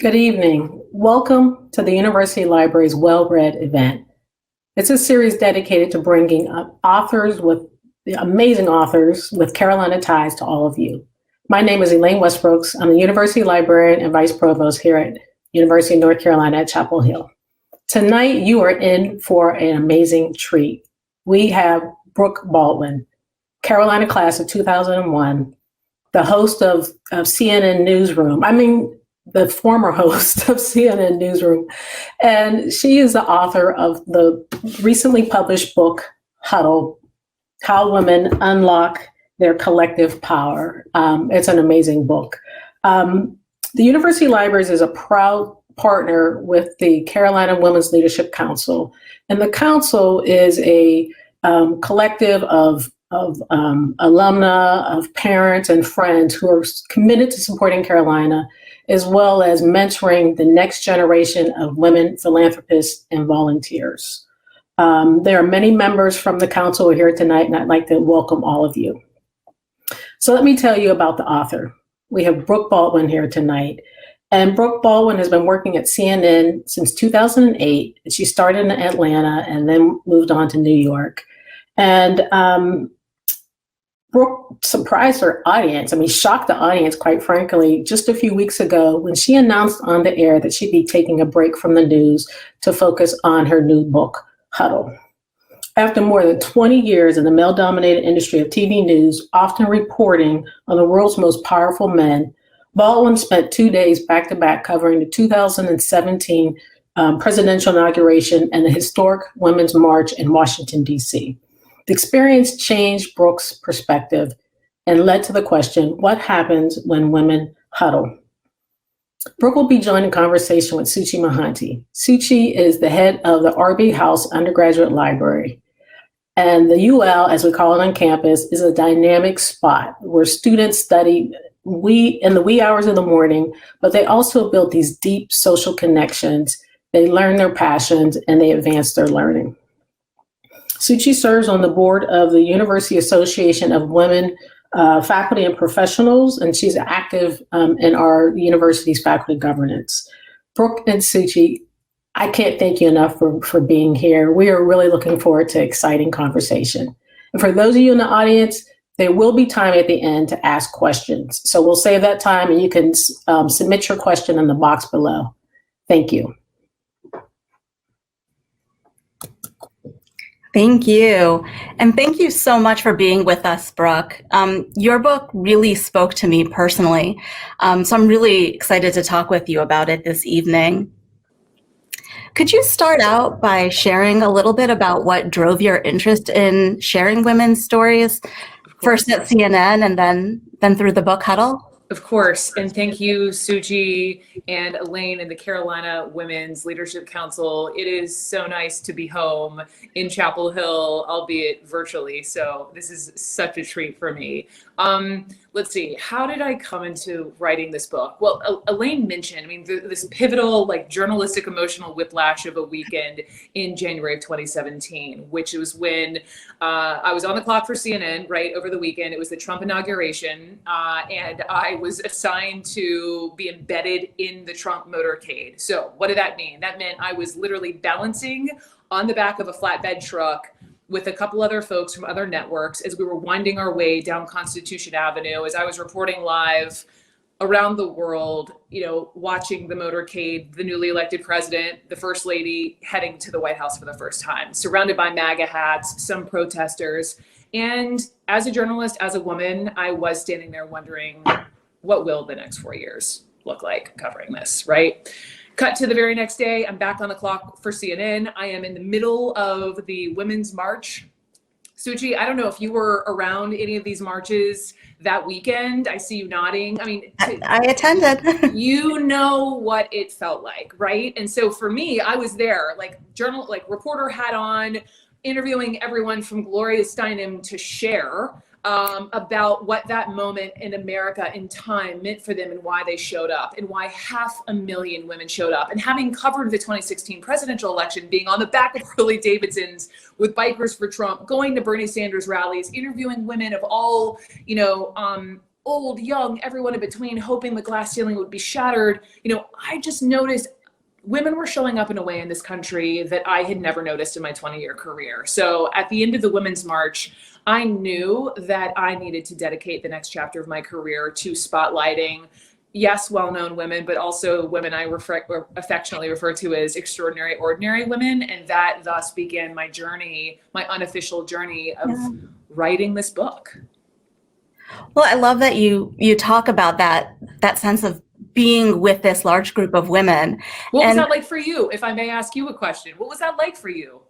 Good evening. Welcome to the University Library's Well-Read event. It's a series dedicated to bringing amazing authors with Carolina ties to all of you. My name is Elaine Westbrooks. I'm the University Librarian and Vice Provost here at University of North Carolina at Chapel Hill. Tonight, you are in for an amazing treat. We have Brooke Baldwin, Carolina class of 2001, the host of CNN Newsroom. The former host of CNN Newsroom. And she is the author of the recently published book, Huddle, How Women Unlock Their Collective Power. It's an amazing book. The University Libraries is a proud partner with the Carolina Women's Leadership Council. And the council is a collective of alumna, of parents and friends who are committed to supporting Carolina, as well as mentoring the next generation of women philanthropists and volunteers. There are many members from the council who are here tonight, and I'd like to welcome all of you. So let me tell you about the author. We have Brooke Baldwin here tonight. And Brooke Baldwin has been working at CNN since 2008. She started in Atlanta and then moved on to New York. And Brooke surprised her audience. Shocked the audience, quite frankly, just a few weeks ago when she announced on the air that she'd be taking a break from the news to focus on her new book, Huddle. After more than 20 years in the male-dominated industry of TV news, often reporting on the world's most powerful men, Baldwin spent 2 days back-to-back covering the 2017 presidential inauguration and the historic Women's March in Washington, D.C. The experience changed Brooke's perspective and led to the question, what happens when women huddle? Brooke will be joined in conversation with Suchi Mohanty. Suchi is the head of the R.B. House Undergraduate Library. And the UL, as we call it on campus, is a dynamic spot where students study in the wee hours of the morning, but they also build these deep social connections. They learn their passions and they advance their learning. Suchi serves on the board of the University Association of Women Faculty and Professionals, and she's active in our university's faculty governance. Brooke and Suchi, I can't thank you enough for being here. We are really looking forward to exciting conversation. And for those of you in the audience, there will be time at the end to ask questions. So we'll save that time and you can submit your question in the box below. Thank you. Thank you. And thank you so much for being with us, Brooke. Your book really spoke to me personally. So I'm really excited to talk with you about it this evening. Could you start out by sharing a little bit about what drove your interest in sharing women's stories, first at CNN and then through the book Huddle? Of course, and thank you, Suchi and Elaine and the Carolina Women's Leadership Council. It is so nice to be home in Chapel Hill, albeit virtually, so this is such a treat for me. Let's see, how did I come into writing this book? Well, Elaine mentioned, this pivotal, journalistic emotional whiplash of a weekend in January of 2017, which was when I was on the clock for CNN, right, over the weekend. It was the Trump inauguration, and I was assigned to be embedded in the Trump motorcade. So what did that mean? That meant I was literally balancing on the back of a flatbed truck with a couple other folks from other networks as we were winding our way down Constitution Avenue, as I was reporting live around the world, watching the motorcade, the newly elected president, the first lady heading to the White House for the first time, surrounded by MAGA hats, some protesters. And as a journalist, as a woman, I was standing there wondering, what will the next 4 years look like covering this, right? Cut to the very next day, I'm back on the clock for CNN. I am in the middle of the Women's March. Suchi, I don't know if you were around any of these marches that weekend. I see you nodding. I attended. You know what it felt like, right? And so for me, I was there, reporter hat on, interviewing everyone from Gloria Steinem to Cher about what that moment in America in time meant for them and why they showed up and why 500,000 women showed up. And having covered the 2016 presidential election, being on the back of Harley Davidsons with Bikers for Trump, going to Bernie Sanders rallies, interviewing women of all, old, young, everyone in between, hoping the glass ceiling would be shattered. I just noticed women were showing up in a way in this country that I had never noticed in my 20-year career. So at the end of the Women's March, I knew that I needed to dedicate the next chapter of my career to spotlighting, yes, well-known women, but also women I affectionately refer to as extraordinary, ordinary women. And that thus began my journey, my unofficial journey of writing this book. Well, I love that you talk about that sense of being with this large group of women. What was that like for you? If I may ask you a question, what was that like for you?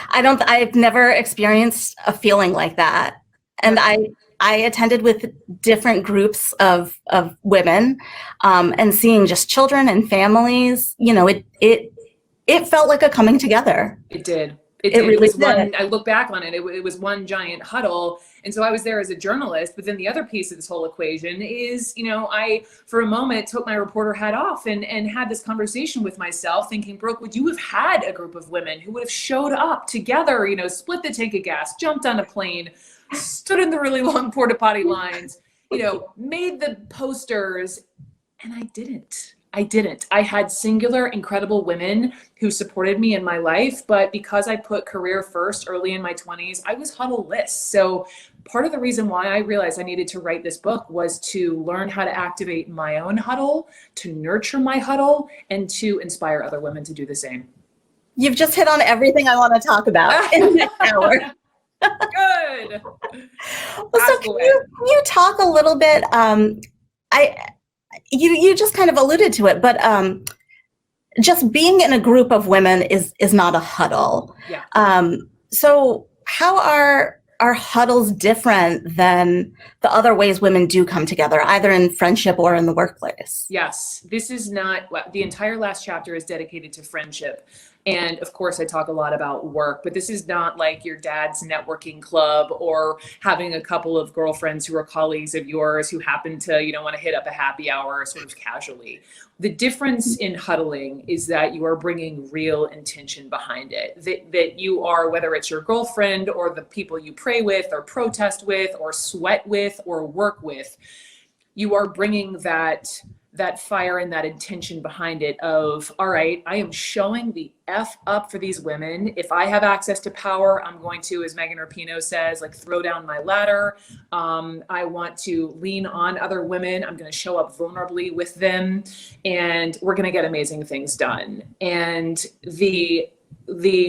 I've never experienced a feeling like that. And I attended with different groups of women, and seeing just children and families, it felt like a coming together. It did. It really did. I look back on it, it was one giant huddle. And so I was there as a journalist, but then the other piece of this whole equation is, I, for a moment, took my reporter hat off and had this conversation with myself thinking, Brooke, would you have had a group of women who would have showed up together, split the tank of gas, jumped on a plane, stood in the really long porta potty lines, made the posters, and I didn't. I had singular, incredible women who supported me in my life, but because I put career first early in my 20s, I was huddle-less. So part of the reason why I realized I needed to write this book was to learn how to activate my own huddle, to nurture my huddle, and to inspire other women to do the same. You've just hit on everything I want to talk about in this hour. Good. Well, so can you talk a little bit? You just kind of alluded to it, but just being in a group of women is not a huddle. Yeah. So how are huddles different than the other ways women do come together, either in friendship or in the workplace? Yes, this is not, the entire last chapter is dedicated to friendship. And of course, I talk a lot about work, but this is not like your dad's networking club or having a couple of girlfriends who are colleagues of yours who happen to, want to hit up a happy hour sort of casually. The difference in huddling is that you are bringing real intention behind it, that you are, whether it's your girlfriend or the people you pray with or protest with or sweat with or work with, you are bringing that fire and that intention behind it of, all right, I am showing the F up for these women. If I have access to power, I'm going to, as Megan Rapinoe says, throw down my ladder. I want to lean on other women. I'm going to show up vulnerably with them, and we're going to get amazing things done. And the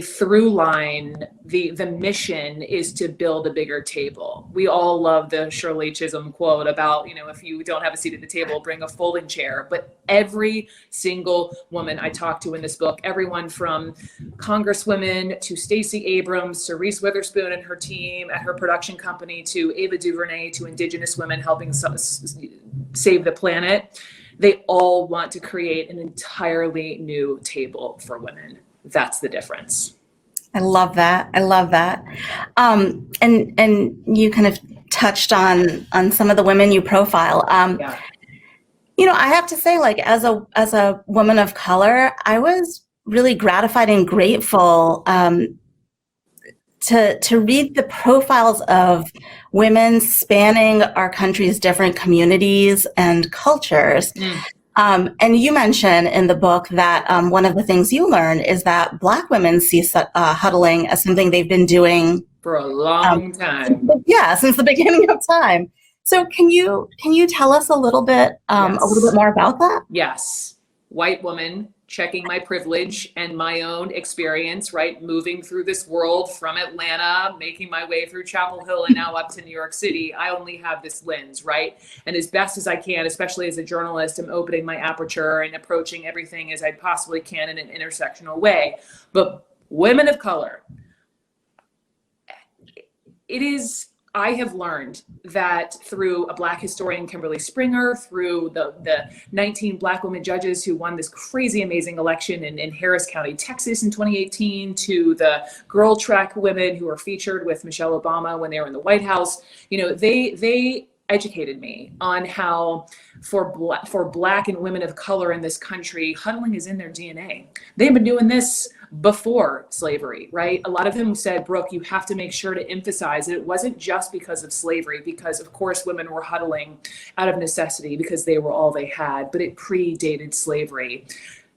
through line, the mission is to build a bigger table. We all love the Shirley Chisholm quote about, if you don't have a seat at the table, bring a folding chair. But every single woman I talk to in this book, everyone from Congresswomen to Stacey Abrams to Reese Witherspoon and her team at her production company to Ava DuVernay to Indigenous women helping save the planet, they all want to create an entirely new table for women. That's the difference. I love that. And you kind of touched on some of the women you profile. Yeah. I have to say, as a woman of color, I was really gratified and grateful to read the profiles of women spanning our country's different communities and cultures. And you mention in the book that one of the things you learn is that Black women see huddling as something they've been doing for a long time. Since the beginning of time. So can you tell us a little bit more about that? Yes. White woman, checking my privilege and my own experience, right? Moving through this world from Atlanta, making my way through Chapel Hill and now up to New York City. I only have this lens, right? And as best as I can, especially as a journalist, I'm opening my aperture and approaching everything as I possibly can in an intersectional way. But women of color, I have learned that through a Black historian, Kimberly Springer, through the 19 Black women judges who won this crazy, amazing election in Harris County, Texas in 2018, to the girl track women who were featured with Michelle Obama when they were in the White House, they educated me on how for Black and women of color in this country, huddling is in their DNA. They've been doing this before slavery, right? A lot of them said, Brooke, you have to make sure to emphasize that it wasn't just because of slavery, because of course women were huddling out of necessity because they were all they had, but it predated slavery.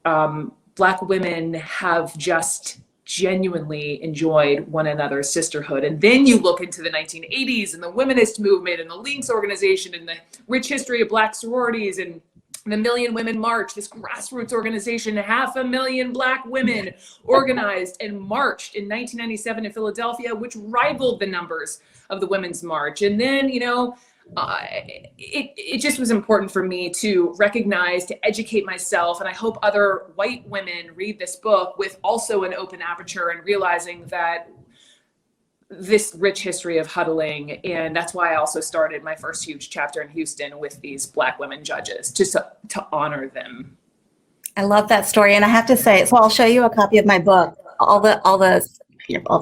Black women have just genuinely enjoyed one another's sisterhood. And then you look into the 1980s and the womenist movement and the Links organization and the rich history of Black sororities and the Million Women March, this grassroots organization, 500,000 Black women organized and marched in 1997 in Philadelphia, which rivaled the numbers of the Women's March. And then, it just was important for me to recognize, to educate myself, and I hope other white women read this book with also an open aperture and realizing that this rich history of huddling. And that's why I also started my first huge chapter in Houston with these Black women judges, just to honor them. I love that story. And I have to say, so I'll show you a copy of my book, all the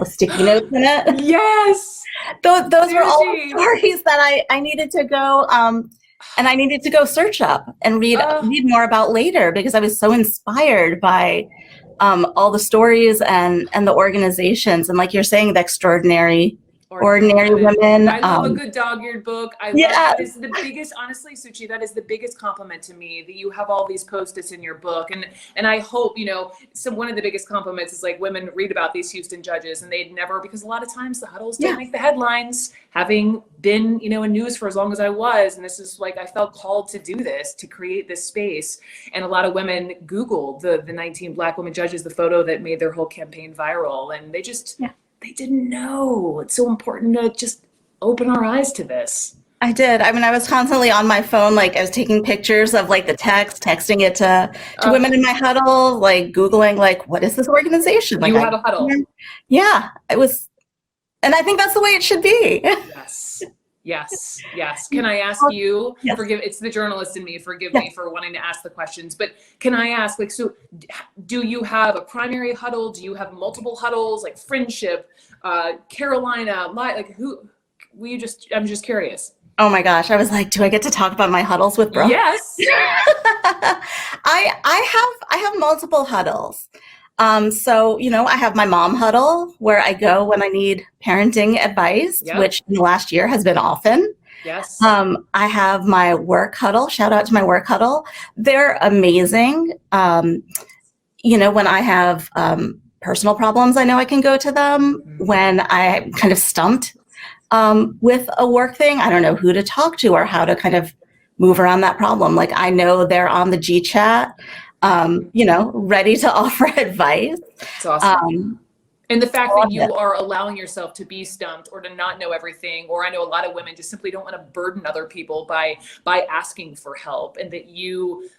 sticky notes in it. Yes. Those were all the stories that I needed to go, and I needed to go search up and read more about later, because I was so inspired by all the stories and the organizations, and like you're saying, the extraordinary ordinary women. I love a good dog-eared book. That is the biggest, honestly, Suchi, that is the biggest compliment to me, that you have all these post-its in your book. And I hope, one of the biggest compliments is like women read about these Houston judges and they'd never, because a lot of times the huddles don't make the headlines, having been, in news for as long as I was. And this is like, I felt called to do this, to create this space. And a lot of women Googled the 19 Black women judges, the photo that made their whole campaign viral. And they just, they didn't know. It's so important to just open our eyes to this. I did. I mean, I was constantly on my phone, like I was taking pictures of like the text, texting it to women in my huddle, like Googling, like, what is this organization? Like, you have a huddle. Yeah, it was. And I think that's the way it should be. Yes. Can I ask you, it's the journalist in me, forgive me for wanting to ask the questions, but can I ask, like, so do you have a primary huddle? Do you have multiple huddles, like Friendship, Carolina, like I'm just curious. Oh my gosh. I was like, do I get to talk about my huddles with Brooke? Yes. I have multiple huddles. So, I have my mom huddle where I go when I need parenting advice, which in the last year has been often. Yes. I have my work huddle. Shout out to my work huddle. They're amazing. When I have personal problems, I know I can go to them. When I'm kind of stumped with a work thing, I don't know who to talk to or how to kind of move around that problem. Like, I know they're on the G chat. Ready to offer advice. It's awesome. And the fact that you are allowing yourself to be stumped or to not know everything, or I know a lot of women just simply don't want to burden other people by asking for help, and that you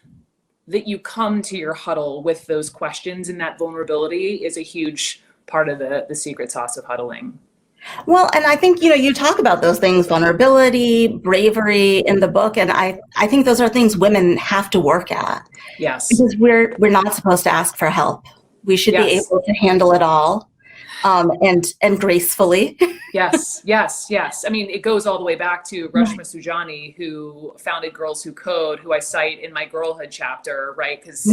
come to your huddle with those questions, and that vulnerability is a huge part of the secret sauce of huddling. Well, and I think, you talk about those things, vulnerability, bravery in the book. And I think those are things women have to work at. Yes. Because we're not supposed to ask for help. We should be able to handle it all and gracefully. Yes. I mean, it goes all the way back to Reshma Saujani, who founded Girls Who Code, who I cite in my girlhood chapter, right? Because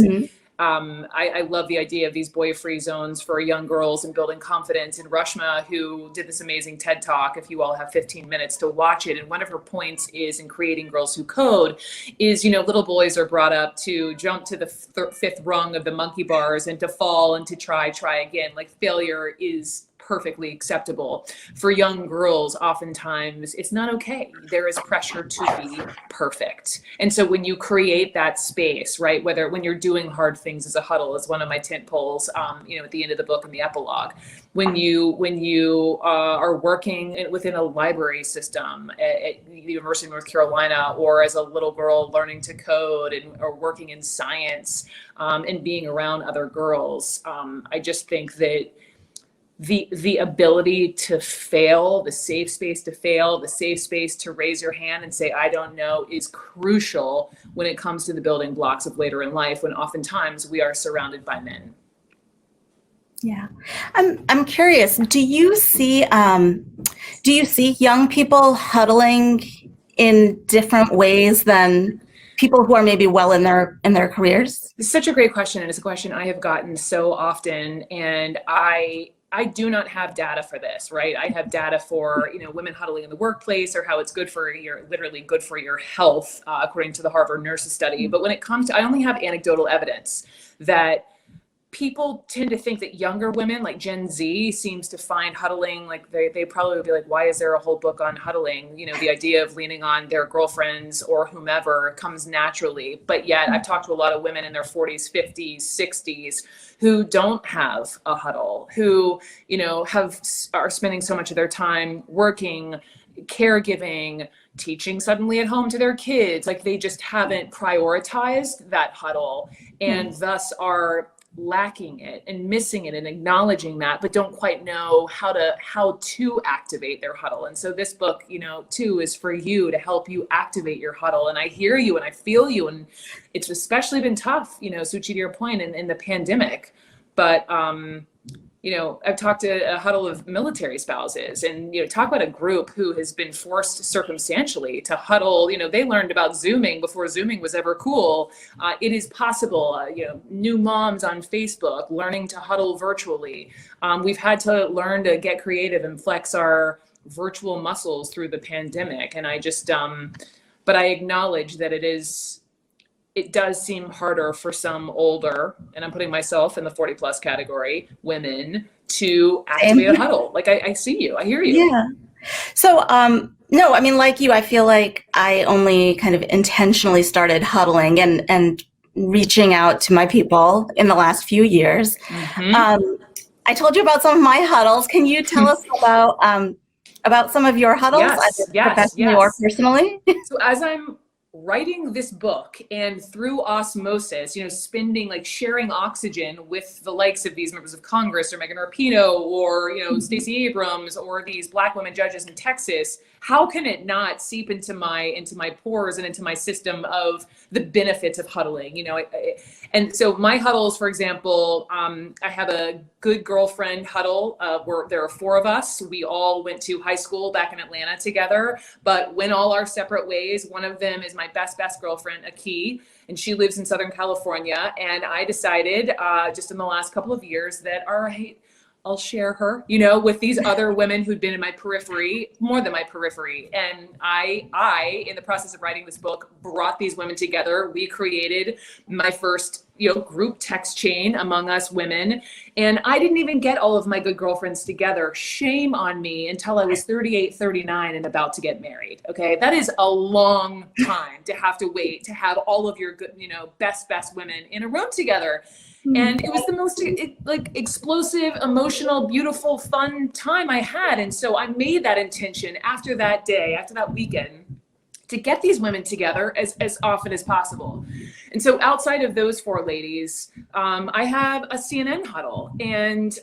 I love the idea of these boy-free zones for young girls and building confidence. And Reshma, who did this amazing TED Talk, if you all have 15 minutes to watch it, and one of her points is in creating Girls Who Code is, little boys are brought up to jump to the fifth rung of the monkey bars and to fall and to try again. Like, failure is perfectly acceptable. For young girls, oftentimes it's not okay. There is pressure to be perfect. And so when you create that space, right, when you're doing hard things as a huddle, is one of my tent poles, at the end of the book and the epilogue, when you are working within a library system at the University of North Carolina, or as a little girl learning to code or working in science and being around other girls, I just think that the ability to fail, the safe space to fail, the safe space to raise your hand and say, I don't know, is crucial when it comes to the building blocks of later in life, when oftentimes we are surrounded by men. Yeah. I'm curious, do you see young people huddling in different ways than people who are maybe well in their careers? It's such a great question, and it's a question I have gotten so often, and I do not have data for this, right? I have data for, women huddling in the workplace, or how it's literally good for your health, according to the Harvard Nurses study. But when it comes to, I only have anecdotal evidence that people tend to think that younger women, like Gen Z, seems to find huddling, like they probably would be like, why is there a whole book on huddling? The idea of leaning on their girlfriends or whomever comes naturally. But yet I've talked to a lot of women in their 40s, 50s, 60s who don't have a huddle, who, are spending so much of their time working, caregiving, teaching suddenly at home to their kids. Like they just haven't prioritized that huddle, and thus are lacking it and missing it and acknowledging that, but don't quite know how to activate their huddle. And so this book, too, is for you, to help you activate your huddle. And I hear you and I feel you. And it's especially been tough, Suchi, to your point, in the pandemic. But I've talked to a huddle of military spouses, and, talk about a group who has been forced circumstantially to huddle. They learned about Zooming before Zooming was ever cool. It is possible, new moms on Facebook learning to huddle virtually. We've had to learn to get creative and flex our virtual muscles through the pandemic. And I just, but I acknowledge that it does seem harder for some older, and I'm putting myself in the 40 plus category, women to activate a huddle. Like I see you, I hear you. Yeah. So, no, I mean, like you, I feel like I only kind of intentionally started huddling and reaching out to my people in the last few years. Mm-hmm. I told you about some of my huddles. Can you tell us about some of your huddles, professionally or personally? So as I'm writing this book, and through osmosis, sharing oxygen with the likes of these members of Congress, or Megan Rapinoe, or, Stacey Abrams, or these Black women judges in Texas, how can it not seep into my pores and into my system of the benefits of huddling? And so my huddles, for example, I have a good girlfriend huddle where there are 4 of us. We all went to high school back in Atlanta together, but went all our separate ways. One of them is my best girlfriend, Aki, and she lives in Southern California. And I decided just in the last couple of years that, all right, I'll share her, with these other women who'd been in my periphery, more than my periphery. And I, in the process of writing this book, brought these women together. We created my first, group text chain among us women. And I didn't even get all of my good girlfriends together. Shame on me, until I was 38, 39 and about to get married. Okay. That is a long time to have to wait to have all of your good, best women in a room together. And it was the most explosive, emotional, beautiful, fun time I had. And so I made that intention after that day, after that weekend, to get these women together as often as possible. And so outside of those 4 ladies, I have a CNN huddle. And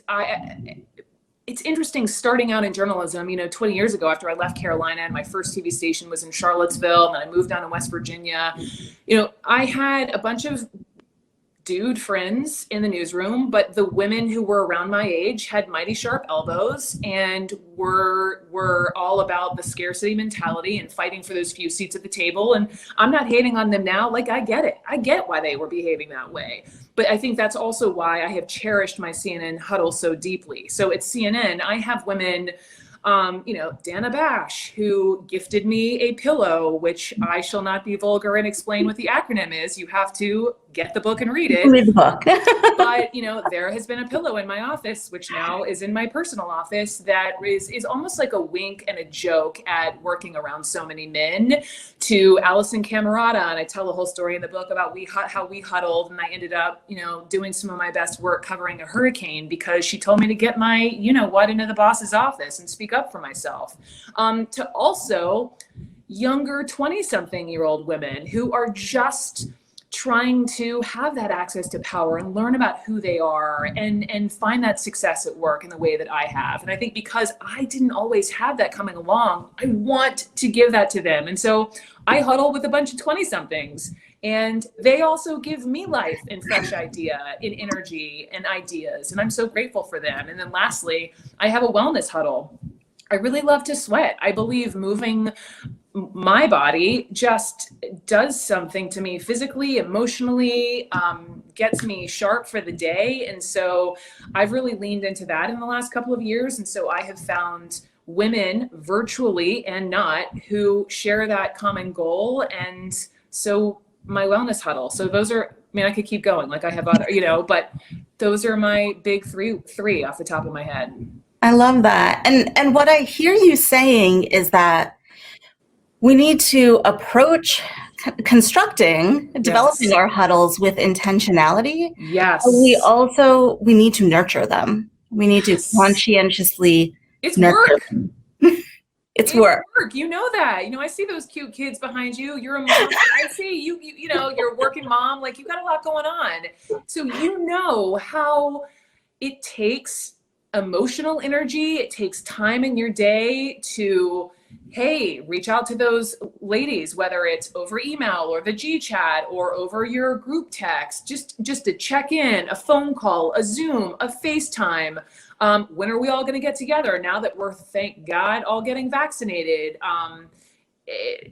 it's interesting starting out in journalism, 20 years ago, after I left Carolina, and my first TV station was in Charlottesville, and then I moved down to West Virginia. I had a bunch of dude friends in the newsroom, but the women who were around my age had mighty sharp elbows and were all about the scarcity mentality and fighting for those few seats at the table. And I'm not hating on them now. Like, I get it. I get why they were behaving that way. But I think that's also why I have cherished my CNN huddle so deeply. So at CNN, I have women, Dana Bash, who gifted me a pillow, which I shall not be vulgar and explain what the acronym is. You have to get the book and read it. Read the book. But, there has been a pillow in my office, which now is in my personal office, that is almost like a wink and a joke at working around so many men, to Allison Camerata. And I tell the whole story in the book about how we huddled, and I ended up, doing some of my best work covering a hurricane, because she told me to get my, what into the boss's office and speak up for myself. To also younger 20-something-year-old women who are just trying to have that access to power and learn about who they are and find that success at work in the way that I have. And I think because I didn't always have that coming along, I want to give that to them. And so I huddle with a bunch of 20-somethings, and they also give me life and fresh idea and energy and ideas. And I'm so grateful for them. And then lastly, I have a wellness huddle. I really love to sweat. I believe moving my body just does something to me physically, emotionally, gets me sharp for the day. And so I've really leaned into that in the last couple of years. And so I have found women virtually and not who share that common goal. And so my wellness huddle. So those are, I mean, I could keep going, like I have other, but those are my big three off the top of my head. I love that. And what I hear you saying is that we need to approach developing our huddles with intentionality. Yes. We need to nurture them. We need to conscientiously nurture them. It's work. You know that. I see those cute kids behind you. You're a mom. I see you, you're a working mom. Like, you got a lot going on. So how it takes emotional energy. It takes time in your day to, hey, reach out to those ladies, whether it's over email or the G chat or over your group text, just to check in, a phone call, a Zoom, a FaceTime. When are we all going to get together now that we're, thank God, all getting vaccinated?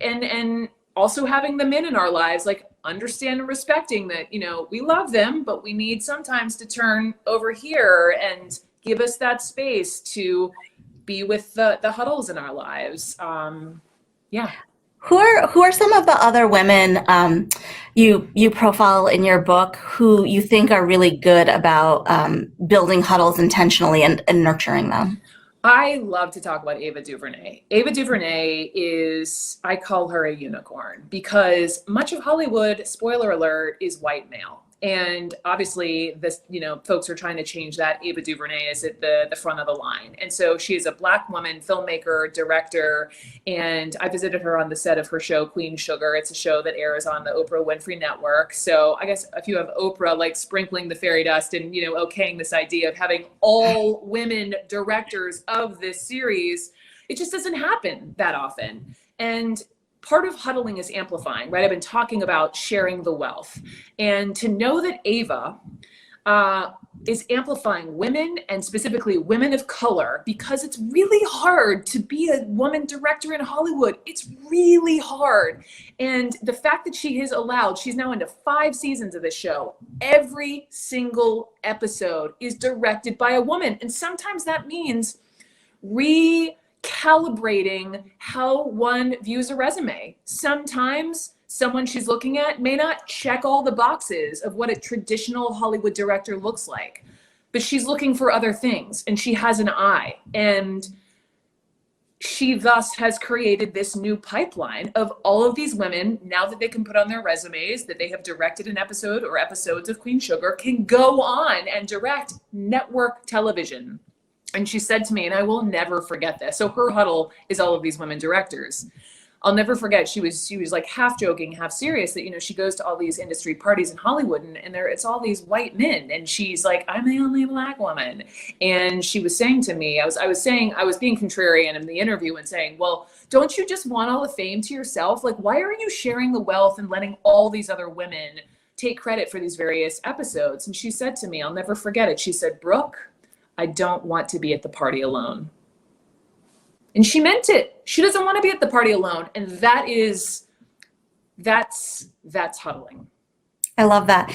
And also having the men in our lives, like, understand and respecting that, we love them, but we need sometimes to turn over here and give us that space to be with the huddles in our lives. Yeah. Who are some of the other women you profile in your book who you think are really good about building huddles intentionally and nurturing them? I love to talk about Ava DuVernay. Ava DuVernay is, I call her a unicorn, because much of Hollywood, spoiler alert, is white male. And obviously this, folks are trying to change that. Ava DuVernay is at the front of the line. And so she is a Black woman, filmmaker, director. And I visited her on the set of her show, Queen Sugar. It's a show that airs on the Oprah Winfrey Network. So I guess if you have Oprah, like, sprinkling the fairy dust and, okaying this idea of having all women directors of this series, it just doesn't happen that often. And part of huddling is amplifying, right? I've been talking about sharing the wealth. And to know that Ava is amplifying women, and specifically women of color, because it's really hard to be a woman director in Hollywood. It's really hard. And the fact that she's now into 5 seasons of this show, every single episode is directed by a woman. And sometimes that means recalibrating how one views a resume. Sometimes someone she's looking at may not check all the boxes of what a traditional Hollywood director looks like, but she's looking for other things, and she has an eye. And she thus has created this new pipeline of all of these women, now that they can put on their resumes that they have directed an episode or episodes of Queen Sugar, can go on and direct network television. And she said to me, and I will never forget this. So her huddle is all of these women directors. I'll never forget, she was like half joking, half serious, that, she goes to all these industry parties in Hollywood, and it's all these white men. And she's like, I'm the only Black woman. And she was saying to me, I was being contrarian in the interview and saying, well, don't you just want all the fame to yourself? Like, why are you sharing the wealth and letting all these other women take credit for these various episodes? And she said to me, I'll never forget it. She said, Brooke, I don't want to be at the party alone. And she meant it. She doesn't want to be at the party alone. And that's huddling. I love that.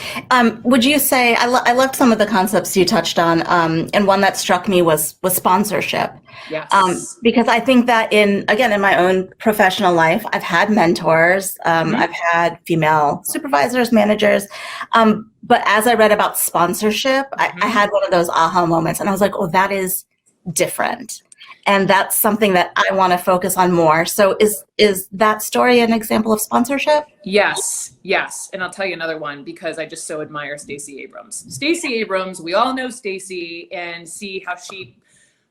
Would you say, I loved some of the concepts you touched on, and one that struck me was sponsorship. Yes. Because I think that in my own professional life, I've had mentors, I've had female supervisors, managers, but as I read about sponsorship, I had one of those aha moments, and I was like, oh, that is different. And that's something that I want to focus on more. So is that story an example of sponsorship? Yes. And I'll tell you another one, because I just so admire Stacey Abrams. Stacey Abrams, we all know Stacey, and see how she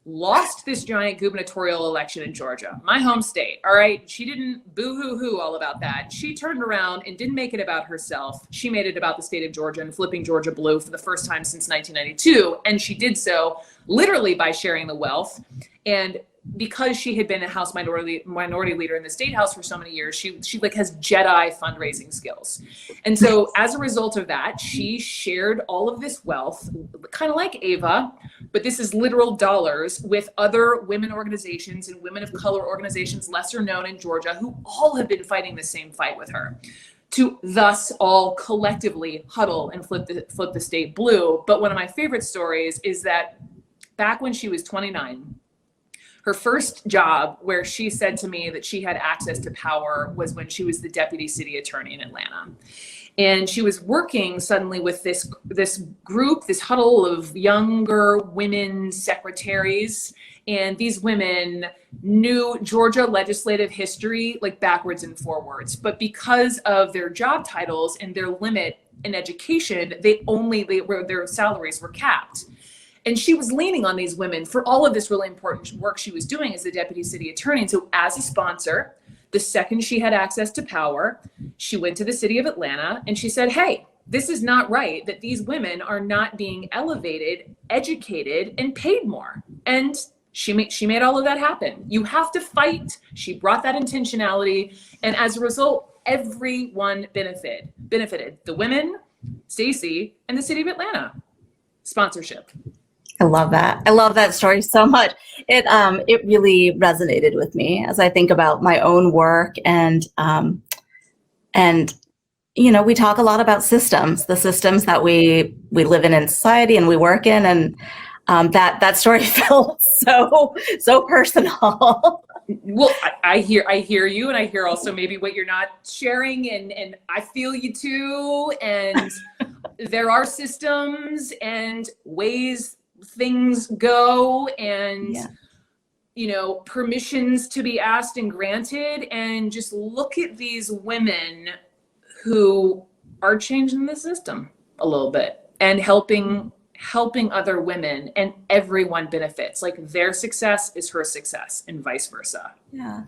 lost this giant gubernatorial election in Georgia, my home state. All right. She didn't boo-hoo-hoo all about that. She turned around and didn't make it about herself. She made it about the state of Georgia and flipping Georgia blue for the first time since 1992. And she did so literally by sharing the wealth. And because she had been a House minority leader in the State House for so many years, she like has Jedi fundraising skills. And so as a result of that, she shared all of this wealth, kind of like Ava, but this is literal dollars, with other women organizations and women of color organizations, lesser known in Georgia, who all have been fighting the same fight with her, to thus all collectively huddle and flip the state blue. But one of my favorite stories is that back when she was 29, her first job where she said to me that she had access to power was when she was the deputy city attorney in Atlanta. And she was working suddenly with this group, this huddle of younger women secretaries. And these women knew Georgia legislative history like backwards and forwards. But because of their job titles and their limit in education, their salaries were capped. And she was leaning on these women for all of this really important work she was doing as the deputy city attorney. And so as a sponsor, the second she had access to power, she went to the city of Atlanta and she said, hey, this is not right that these women are not being elevated, educated, and paid more. And she made all of that happen. You have to fight. She brought that intentionality. And as a result, everyone benefited. The women, Stacey, and the city of Atlanta. Sponsorship. I love that. I love that story so much. It really resonated with me as I think about my own work and you know, we talk a lot about systems, the systems that we live in society and we work in, and that story felt so personal. Well, I hear you, and I hear also maybe what you're not sharing, and I feel you too. And there are systems and ways things go, and you know, permissions to be asked and granted, and just look at these women who are changing the system a little bit and helping other women, and everyone benefits. Like their success is her success and vice versa. Yeah.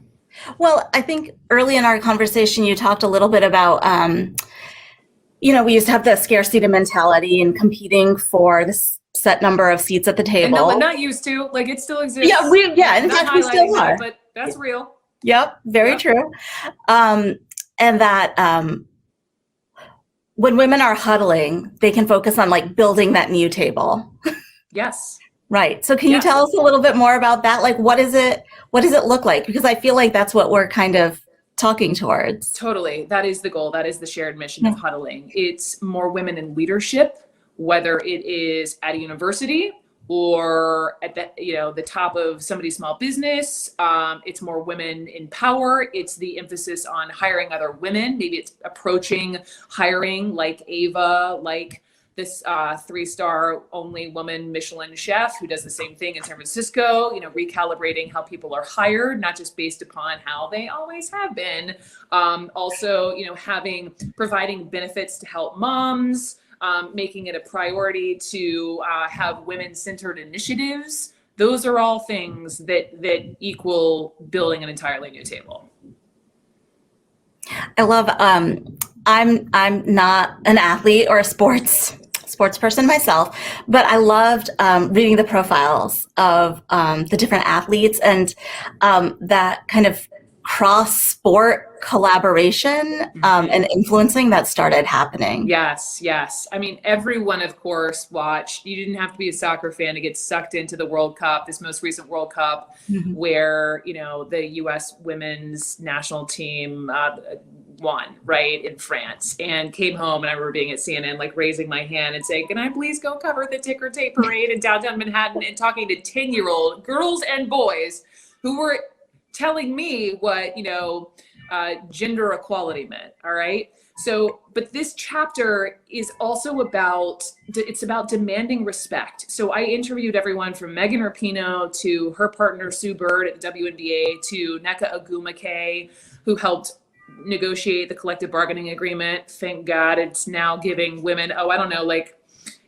Well, I think early in our conversation, you talked a little bit about, you know, we used to have the scarcity mentality and competing for this set number of seats at the table. And no, but not used to, like it still exists. Yeah, in fact, we still are. But that's real. Yep, very true. And that when women are huddling, they can focus on like building that new table. Yes. Right. So can you tell us a little bit more about that? Like, what does it look like? Because I feel like that's what we're kind of talking towards. Totally. That is the goal. That is the shared mission of huddling. It's more women in leadership, whether it is at a university or at the top of somebody's small business. It's more women in power. It's the emphasis on hiring other women. Maybe it's approaching hiring like Ava, like this 3-star only woman Michelin chef who does the same thing in San Francisco, you know, recalibrating how people are hired, not just based upon how they always have been. Also, you know, providing benefits to help moms, making it a priority to have women-centered initiatives. Those are all things that equal building an entirely new table. I love, I'm not an athlete or a sports person myself, but I loved reading the profiles of the different athletes and that kind of cross-sport collaboration and influencing that started happening. Yes. I mean, everyone, of course, watched. You didn't have to be a soccer fan to get sucked into the World Cup, this most recent World Cup, where, you know, the U.S. women's national team won, right, in France, and came home, and I remember being at CNN, like raising my hand and saying, can I please go cover the ticker tape parade in downtown Manhattan, and talking to 10-year-old girls and boys who were telling me what, you know, gender equality meant. All right. So, but this chapter is also about demanding respect. So I interviewed everyone from Megan Rapinoe to her partner, Sue Bird at the WNBA, to Nneka Ogwumike, who helped negotiate the collective bargaining agreement. Thank God it's now giving women,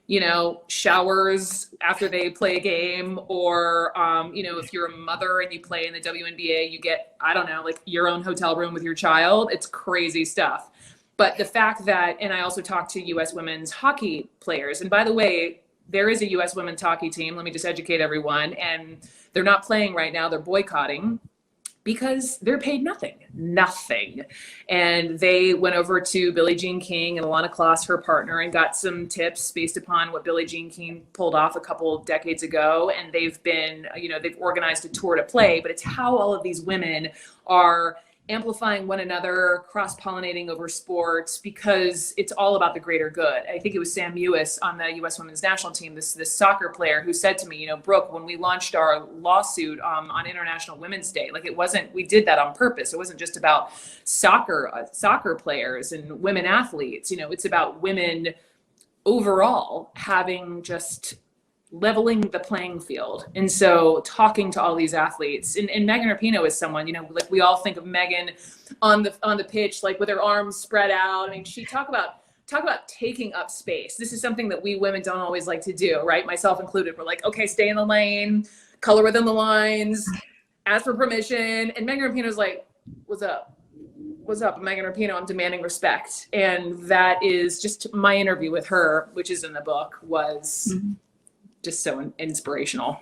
you know, showers after they play a game, or, you know, if you're a mother and you play in the WNBA, you get, like your own hotel room with your child. It's crazy stuff. But the fact that, and I also talked to U.S. women's hockey players. And by the way, there is a U.S. women's hockey team. Let me just educate everyone. And they're not playing right now. They're boycotting because they're paid nothing. And they went over to Billie Jean King and Alana Kloss, her partner, and got some tips based upon what Billie Jean King pulled off a couple of decades ago. And they've been, they've organized a tour to play, but it's how all of these women are amplifying one another, cross-pollinating over sports, because it's all about the greater good. I think it was Sam Mewis on the U.S. Women's National Team, this soccer player, who said to me, Brooke, when we launched our lawsuit on International Women's Day, like, we did that on purpose. It wasn't just about soccer players and women athletes. It's about women overall having just leveling the playing field. And so talking to all these athletes, and Megan Rapinoe is someone, like, we all think of Megan on the pitch, like with her arms spread out. I mean, she talk about taking up space. This is something that we women don't always like to do, right? Myself included. We're like, okay, stay in the lane, color within the lines, ask for permission. And Megan Rapinoe's like, what's up? Megan Rapinoe, I'm demanding respect. And that is just my interview with her, which is in the book, was just so inspirational.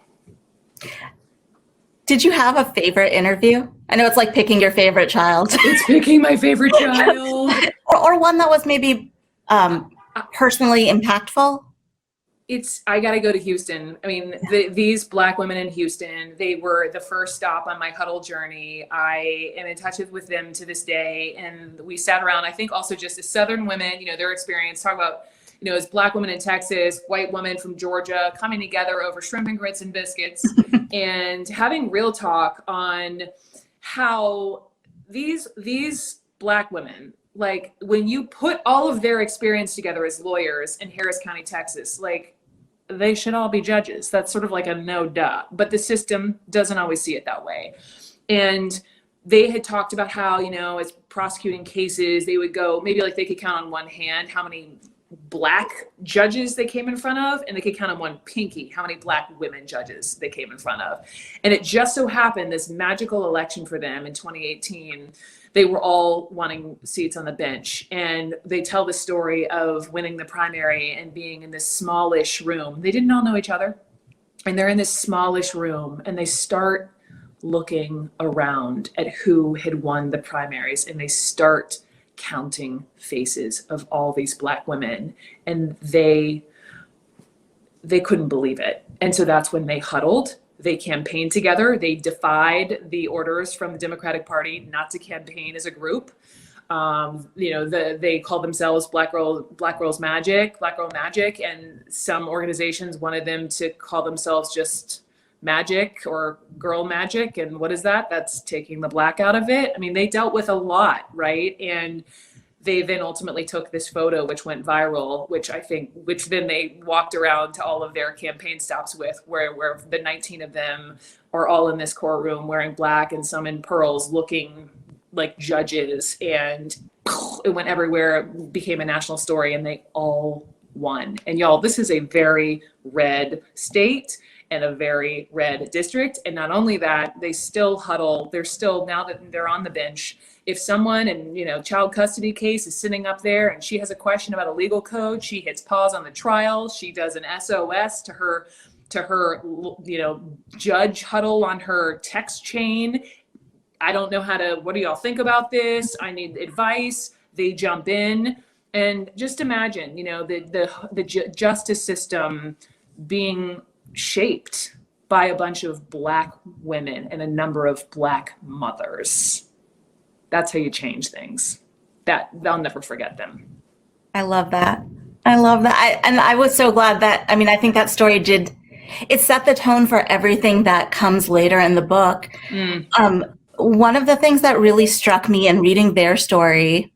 Did you have a favorite interview? I know it's like picking your favorite child. It's picking my favorite child. or one that was maybe personally impactful? I got to go to Houston. I mean, these Black women in Houston, they were the first stop on my Huddle journey. I am in touch with them to this day. And we sat around, I think also just as Southern women, their experience, talk about, as Black women in Texas, white women from Georgia, coming together over shrimp and grits and biscuits and having real talk on how these Black women, like, when you put all of their experience together as lawyers in Harris County, Texas, like, they should all be judges. That's sort of like a no duh, but the system doesn't always see it that way. And they had talked about how, as prosecuting cases, they would go, maybe like they could count on one hand how many Black judges they came in front of, and they could count on one pinky how many Black women judges they came in front of. And it just so happened, this magical election for them in 2018, they were all wanting seats on the bench. And they tell the story of winning the primary and being in this smallish room. They didn't all know each other. And they're in this smallish room, and they start looking around at who had won the primaries, and they start counting faces of all these Black women, and they couldn't believe it. And so that's when they huddled. They campaigned together. They defied the orders from the Democratic Party not to campaign as a group. They called themselves Black Girl Magic, and some organizations wanted them to call themselves just Magic or Girl Magic. And what is that? That's taking the Black out of it. I mean, they dealt with a lot, right? And they then ultimately took this photo, which went viral, which then they walked around to all of their campaign stops with, where the 19 of them are all in this courtroom wearing Black and some in pearls, looking like judges. And it went everywhere, it became a national story, and they all won. And y'all, this is a very red state and a very red district. And not only that, they still huddle. They're still, now that they're on the bench, if someone in, child custody case is sitting up there and she has a question about a legal code, she hits pause on the trial. She does an SOS to her, judge Huddle on her text chain. I don't know what do y'all think about this? I need advice. They jump in. And just imagine, the justice system being shaped by a bunch of Black women and a number of Black mothers. That's how you change things. They'll never forget them. I love that. And I was so glad that, I think that story it set the tone for everything that comes later in the book. One of the things that really struck me in reading their story,